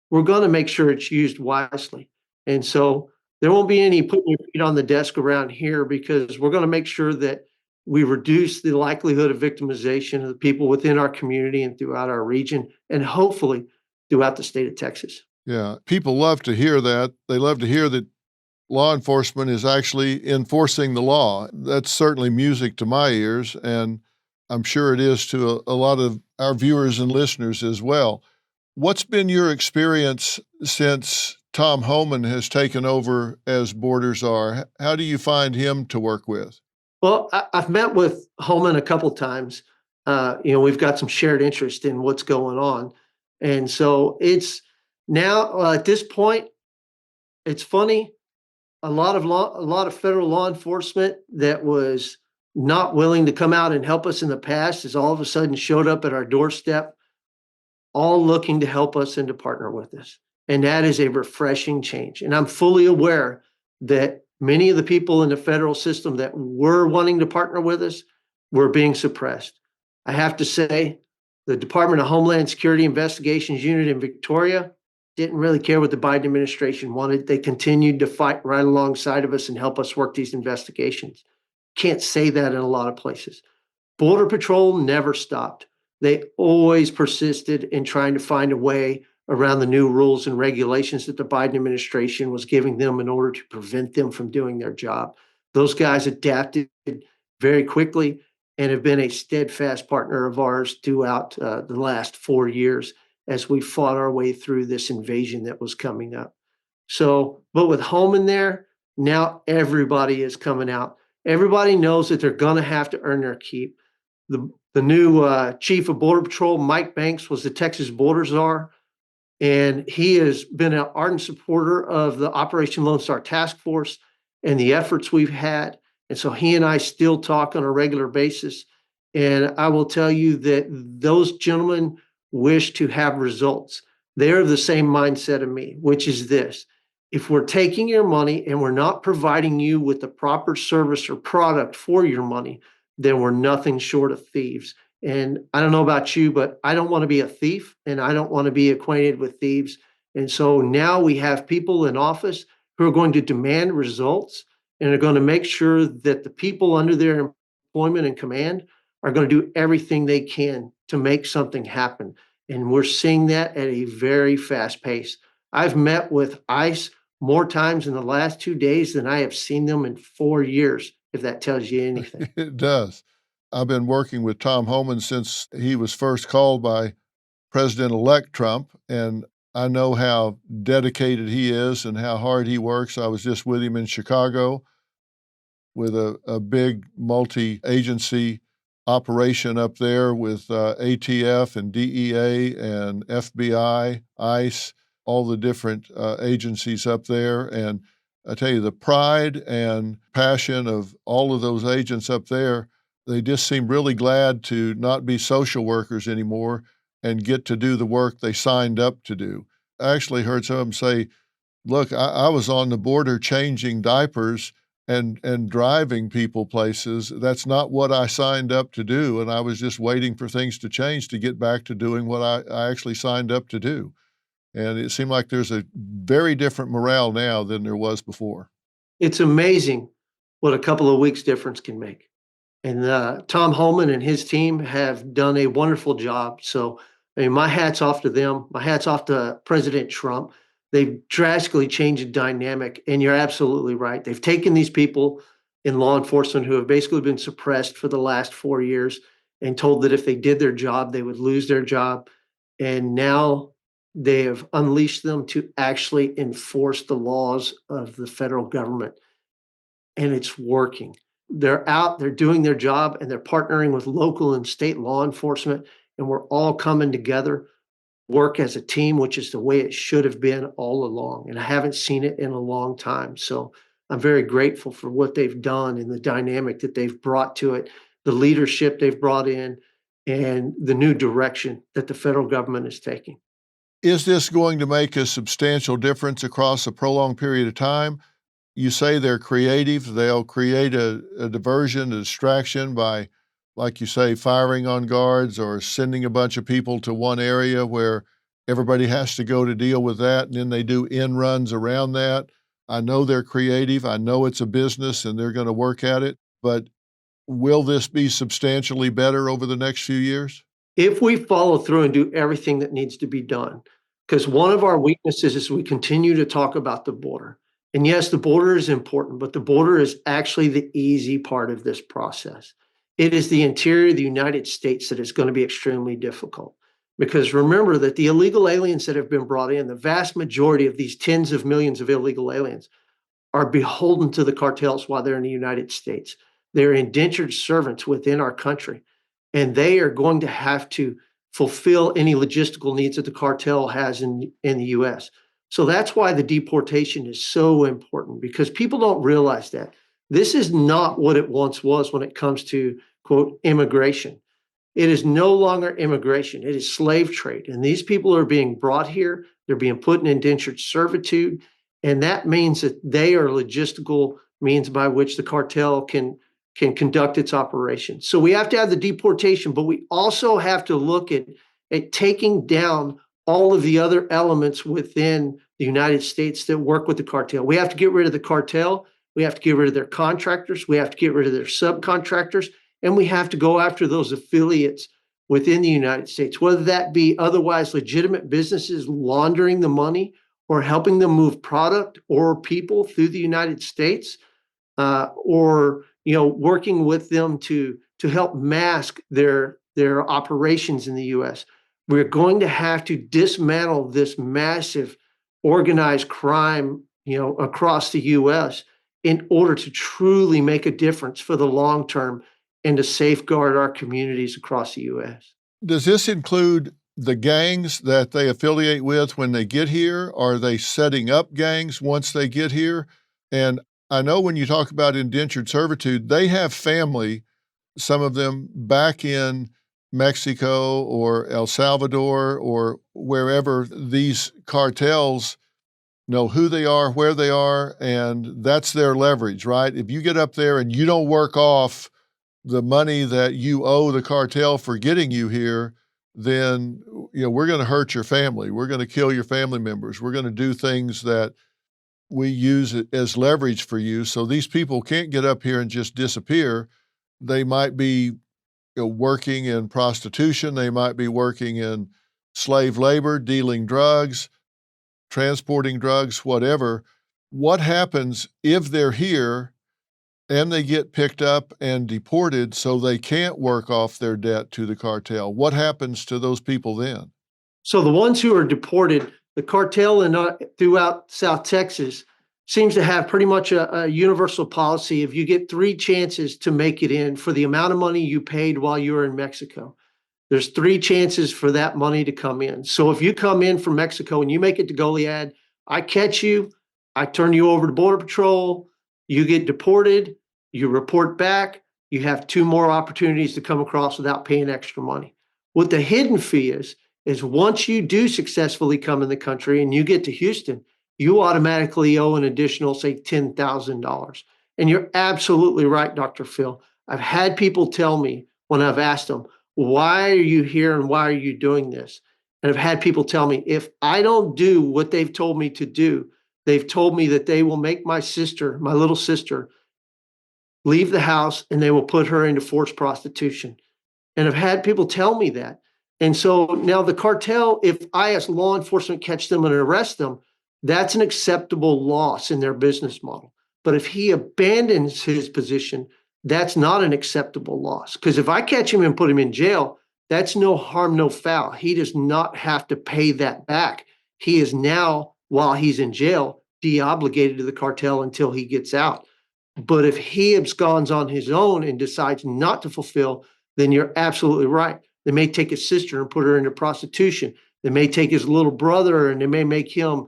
we're going to make sure it's used wisely. And so there won't be any putting your feet on the desk around here, because we're going to make sure that we reduce the likelihood of victimization of the people within our community and throughout our region, and hopefully throughout the state of Texas. Yeah, people love to hear that. They love to hear that law enforcement is actually enforcing the law. That's certainly music to my ears, and I'm sure it is to a lot of our viewers and listeners as well. What's been your experience since Tom Homan has taken over as Border Czar? How do you find him to work with? Well, I've met with Homan a couple times. We've got some shared interest in what's going on. And so it's now, at this point, it's funny. A lot of federal law enforcement that was not willing to come out and help us in the past has all of a sudden showed up at our doorstep, all looking to help us and to partner with us. And that is a refreshing change. And I'm fully aware that many of the people in the federal system that were wanting to partner with us were being suppressed. I have to say, the Department of Homeland Security Investigations Unit in Victoria didn't really care what the Biden administration wanted. They continued to fight right alongside of us and help us work these investigations. Can't say that in a lot of places. Border Patrol never stopped. They always persisted in trying to find a way around the new rules and regulations that the Biden administration was giving them in order to prevent them from doing their job. Those guys adapted very quickly and have been a steadfast partner of ours throughout the last 4 years as we fought our way through this invasion that was coming up. So, but with home in there, now everybody is coming out. Everybody knows that they're going to have to earn their keep. The new chief of Border Patrol, Mike Banks, was the Texas border czar, and he has been an ardent supporter of the Operation Lone Star Task Force and the efforts we've had. And so he and I still talk on a regular basis. And I will tell you that those gentlemen wish to have results. They're of the same mindset of me, which is this: if we're taking your money and we're not providing you with the proper service or product for your money, then we're nothing short of thieves. And I don't know about you, but I don't want to be a thief and I don't want to be acquainted with thieves. And so now we have people in office who are going to demand results and are going to make sure that the people under their employment and command are going to do everything they can to make something happen. And we're seeing that at a very fast pace. I've met with ICE more times in the last 2 days than I have seen them in 4 years, if that tells you anything. It does. I've been working with Tom Homan since he was first called by President-elect Trump, and I know how dedicated he is and how hard he works. I was just with him in Chicago with a big multi-agency operation up there with ATF and DEA and FBI, ICE, all the different agencies up there. And I tell you, the pride and passion of all of those agents up there, they just seem really glad to not be social workers anymore and get to do the work they signed up to do. I actually heard some of them say, look, I was on the border changing diapers and driving people places. That's not what I signed up to do. And I was just waiting for things to change to get back to doing what I actually signed up to do. And it seemed like there's a very different morale now than there was before. It's amazing what a couple of weeks difference can make. And Tom Holman and his team have done a wonderful job. So, I mean, my hat's off to them. My hat's off to President Trump. They've drastically changed the dynamic. And you're absolutely right. They've taken these people in law enforcement who have basically been suppressed for the last 4 years and told that if they did their job, they would lose their job. And now they have unleashed them to actually enforce the laws of the federal government. And it's working. They're out, they're doing their job, and they're partnering with local and state law enforcement. And we're all coming together, work as a team, which is the way it should have been all along. And I haven't seen it in a long time. So I'm very grateful for what they've done and the dynamic that they've brought to it, the leadership they've brought in, and the new direction that the federal government is taking. Is this going to make a substantial difference across a prolonged period of time? You say they're creative. They'll create a diversion, a distraction by, like you say, firing on guards or sending a bunch of people to one area where everybody has to go to deal with that, and then they do end runs around that. I know they're creative. I know it's a business and they're going to work at it, but will this be substantially better over the next few years? If we follow through and do everything that needs to be done, because one of our weaknesses is we continue to talk about the border. And yes, the border is important, but the border is actually the easy part of this process. It is the interior of the United States that is going to be extremely difficult. Because remember that the illegal aliens that have been brought in, the vast majority of these tens of millions of illegal aliens, are beholden to the cartels while they're in the United States. They're indentured servants within our country, and they are going to have to fulfill any logistical needs that the cartel has in the US. So that's why the deportation is so important, because people don't realize that this is not what it once was when it comes to, quote, immigration. It is no longer immigration. It is slave trade. And these people are being brought here. They're being put in indentured servitude. And that means that they are logistical means by which the cartel can can conduct its operations. So we have to have the deportation, but we also have to look at taking down all of the other elements within the United States that work with the cartel. We have to get rid of the cartel. We have to get rid of their contractors. We have to get rid of their subcontractors. And we have to go after those affiliates within the United States, whether that be otherwise legitimate businesses laundering the money or helping them move product or people through the United States, or working with them to help mask their operations in the U.S. We're going to have to dismantle this massive organized crime, across the U.S. in order to truly make a difference for the long term and to safeguard our communities across the U.S. Does this include the gangs that they affiliate with when they get here? Are they setting up gangs once they get here? And I know when you talk about indentured servitude, they have family, some of them back in Mexico or El Salvador or wherever these cartels know who they are, where they are, and that's their leverage, right? If you get up there and you don't work off the money that you owe the cartel for getting you here, then we're going to hurt your family. We're going to kill your family members. We're going to do things that we use it as leverage for you. So these people can't get up here and just disappear. They might be working in prostitution. They might be working in slave labor, dealing drugs, transporting drugs, whatever. What happens if they're here and they get picked up and deported so they can't work off their debt to the cartel? What happens to those people then? So the ones who are deported, the cartel throughout South Texas seems to have pretty much a universal policy. If you get 3 chances to make it in for the amount of money you paid while you were in Mexico, there's 3 chances for that money to come in. So if you come in from Mexico and you make it to Goliad, I catch you, I turn you over to Border Patrol, you get deported, you report back, you have 2 more opportunities to come across without paying extra money. What the hidden fee is once you do successfully come in the country and you get to Houston, you automatically owe an additional, say, $10,000. And you're absolutely right, Dr. Phil. I've had people tell me when I've asked them, why are you here and why are you doing this? And I've had people tell me, if I don't do what they've told me to do, they've told me that they will make my sister, my little sister, leave the house and they will put her into forced prostitution. And I've had people tell me that. And so now the cartel, if I as law enforcement catch them and arrest them, that's an acceptable loss in their business model. But if he abandons his position, that's not an acceptable loss. Because if I catch him and put him in jail, that's no harm, no foul. He does not have to pay that back. He is now, while he's in jail, de-obligated to the cartel until he gets out. But if he absconds on his own and decides not to fulfill, then you're absolutely right. They may take his sister and put her into prostitution. They may take his little brother and they may make him,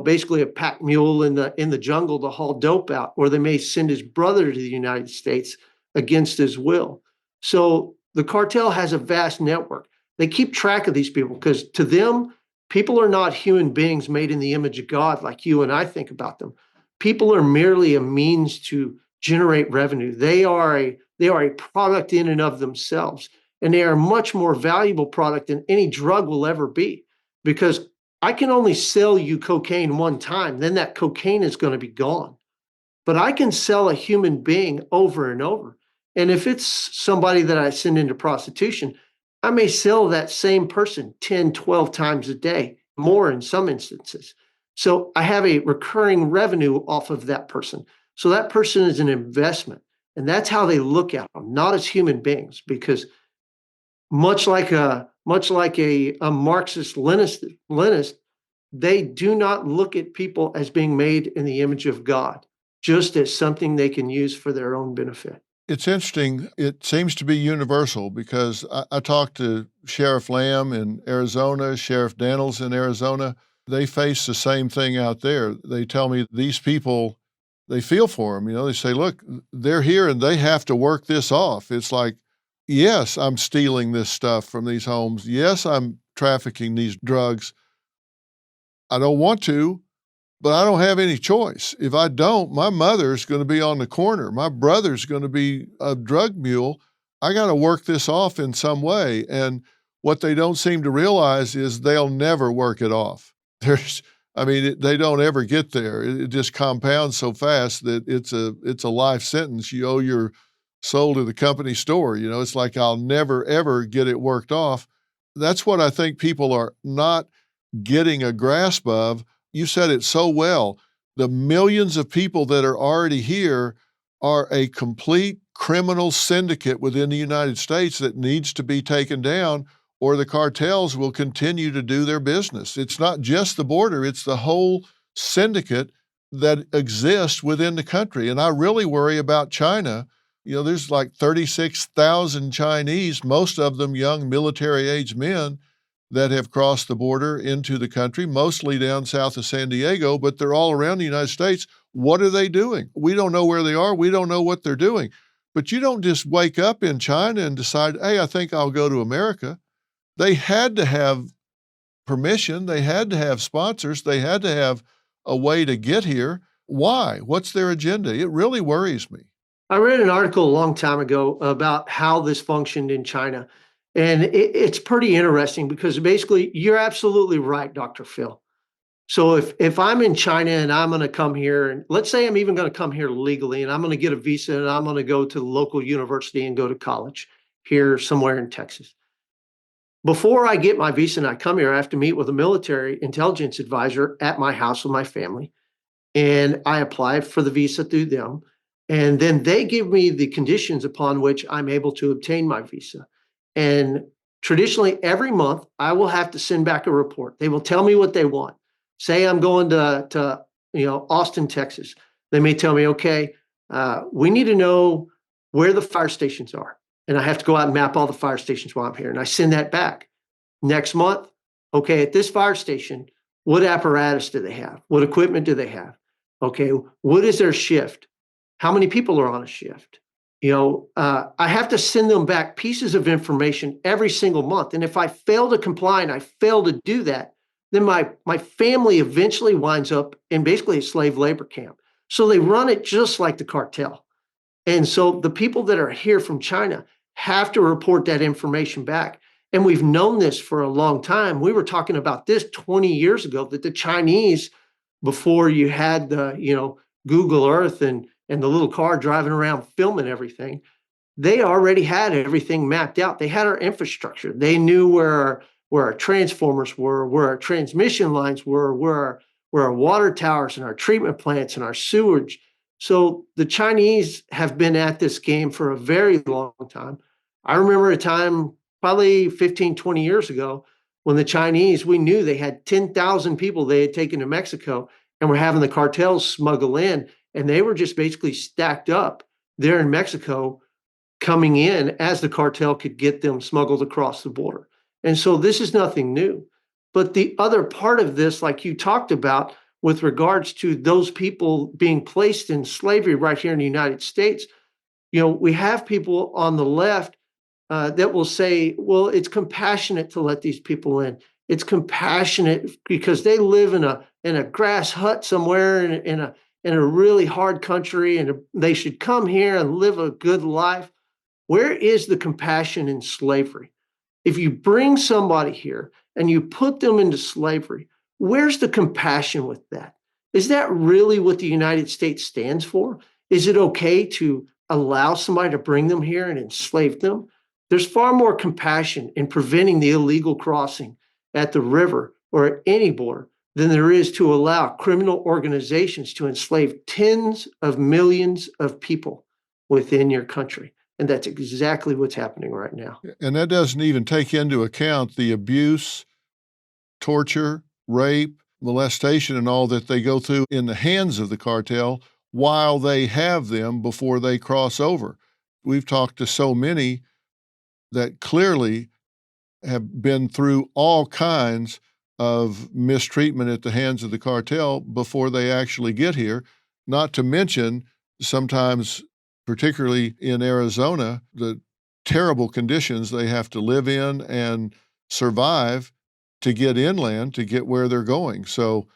basically a pack mule in the jungle to haul dope out, or they may send his brother to the United States against his will. So the cartel has a vast network. They keep track of these people because to them, people are not human beings made in the image of God like you and I think about them. People are merely a means to generate revenue. They are a product in and of themselves, and they are a much more valuable product than any drug will ever be, because I can only sell you cocaine one time, then that cocaine is going to be gone. But I can sell a human being over and over. And if it's somebody that I send into prostitution, I may sell that same person 10, 12 times a day, more in some instances. So I have a recurring revenue off of that person. So that person is an investment. And that's how they look at them, not as human beings, because much like a Marxist Leninist, they do not look at people as being made in the image of God, just as something they can use for their own benefit. It's interesting. It seems to be universal because I talked to Sheriff Lamb in Arizona, Sheriff Daniels in Arizona. They face the same thing out there. They tell me these people, they feel for them. They say, look, they're here and they have to work this off. It's like, yes, I'm stealing this stuff from these homes. Yes, I'm trafficking these drugs. I don't want to, but I don't have any choice. If I don't, my mother's going to be on the corner. My brother's going to be a drug mule. I got to work this off in some way. And what they don't seem to realize is they'll never work it off. They don't ever get there. It just compounds so fast that it's a life sentence. You owe your soul to the company store. It's like I'll never, ever get it worked off. That's what I think people are not getting a grasp of. You said it so well. The millions of people that are already here are a complete criminal syndicate within the United States that needs to be taken down, or the cartels will continue to do their business. It's not just the border, it's the whole syndicate that exists within the country. And I really worry about China. There's like 36,000 Chinese, most of them young military-age men, that have crossed the border into the country, mostly down south of San Diego, but they're all around the United States. What are they doing? We don't know where they are. We don't know what they're doing. But you don't just wake up in China and decide, hey, I think I'll go to America. They had to have permission. They had to have sponsors. They had to have a way to get here. Why? What's their agenda? It really worries me. I read an article a long time ago about how this functioned in China. And it's pretty interesting because basically you're absolutely right, Dr. Phil. So if I'm in China and I'm going to come here, and let's say I'm even going to come here legally and I'm going to get a visa and I'm going to go to the local university and go to college here somewhere in Texas. Before I get my visa and I come here, I have to meet with a military intelligence advisor at my house with my family. And I apply for the visa through them. And then they give me the conditions upon which I'm able to obtain my visa. And traditionally, every month, I will have to send back a report. They will tell me what they want. Say I'm going to Austin, Texas. They may tell me, okay, we need to know where the fire stations are. And I have to go out and map all the fire stations while I'm here. And I send that back. Next month, okay, at this fire station, what apparatus do they have? What equipment do they have? Okay, what is their shift? How many people are on a shift? I have to send them back pieces of information every single month. And if I fail to comply and I fail to do that, then my family eventually winds up in basically a slave labor camp. So they run it just like the cartel. And so the people that are here from China have to report that information back. And we've known this for a long time. We were talking about this 20 years ago, that the Chinese, before you had the, Google Earth and the little car driving around filming everything, they already had everything mapped out. They had our infrastructure. They knew where our transformers were, where our transmission lines were, where our water towers and our treatment plants and our sewage. So the Chinese have been at this game for a very long time. I remember a time, probably 15, 20 years ago, when the Chinese, we knew they had 10,000 people they had taken to Mexico and were having the cartels smuggle in. And they were just basically stacked up there in Mexico, coming in as the cartel could get them smuggled across the border. And so this is nothing new. But the other part of this, like you talked about, with regards to those people being placed in slavery right here in the United States, we have people on the left that will say, well, it's compassionate to let these people in. It's compassionate because they live in a grass hut somewhere in a really hard country, and they should come here and live a good life. Where is the compassion in slavery? If you bring somebody here and you put them into slavery, where's the compassion with that? Is that really what the United States stands for? Is it okay to allow somebody to bring them here and enslave them? There's far more compassion in preventing the illegal crossing at the river or at any border than there is to allow criminal organizations to enslave tens of millions of people within your country. And that's exactly what's happening right now. And that doesn't even take into account the abuse, torture, rape, molestation, and all that they go through in the hands of the cartel while they have them before they cross over. We've talked to so many that clearly have been through all kinds of mistreatment at the hands of the cartel before they actually get here, not to mention sometimes, particularly in Arizona, the terrible conditions they have to live in and survive to get inland, to get where they're going. So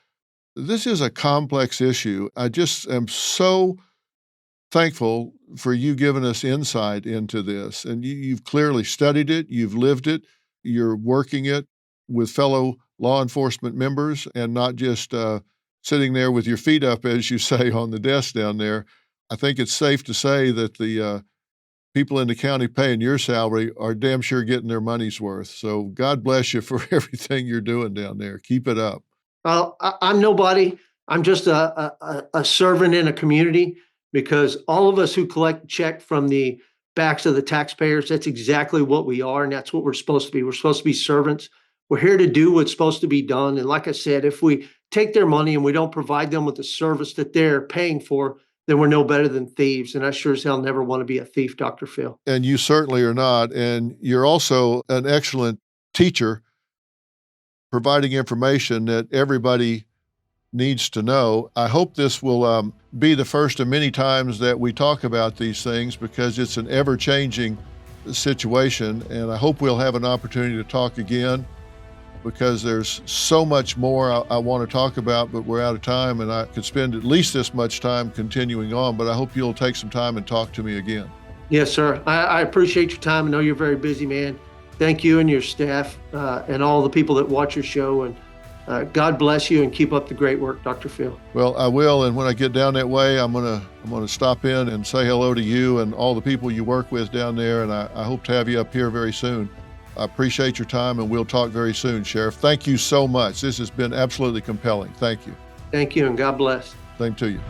This is a complex issue. I just am so thankful for you giving us insight into this. And you've clearly studied it, you've lived it, you're working it with fellow law enforcement members and not just sitting there with your feet up, as you say, on the desk down there. I think it's safe to say that the people in the county paying your salary are damn sure getting their money's worth. So God bless you for everything you're doing down there. Keep it up. I'm nobody. I'm just a servant in a community, because all of us who collect check from the backs of the taxpayers, that's exactly what we are, and that's what we're supposed to be. We're supposed to be servants. We're here to do what's supposed to be done. And like I said, if we take their money and we don't provide them with the service that they're paying for, then we're no better than thieves. And I sure as hell never want to be a thief, Dr. Phil. And you certainly are not. And you're also an excellent teacher, providing information that everybody needs to know. I hope this will be the first of many times that we talk about these things, because it's an ever-changing situation. And I hope we'll have an opportunity to talk again, because there's so much more I want to talk about, but we're out of time, and I could spend at least this much time continuing on, but I hope you'll take some time and talk to me again. Yes, sir. I appreciate your time. I know you're a very busy man. Thank you and your staff and all the people that watch your show. And God bless you and keep up the great work, Dr. Phil. Well, I will. And when I get down that way, I'm gonna stop in and say hello to you and all the people you work with down there. And I hope to have you up here very soon. I appreciate your time, and we'll talk very soon, Sheriff. Thank you so much. This has been absolutely compelling. Thank you. Thank you, and God bless. Same to you.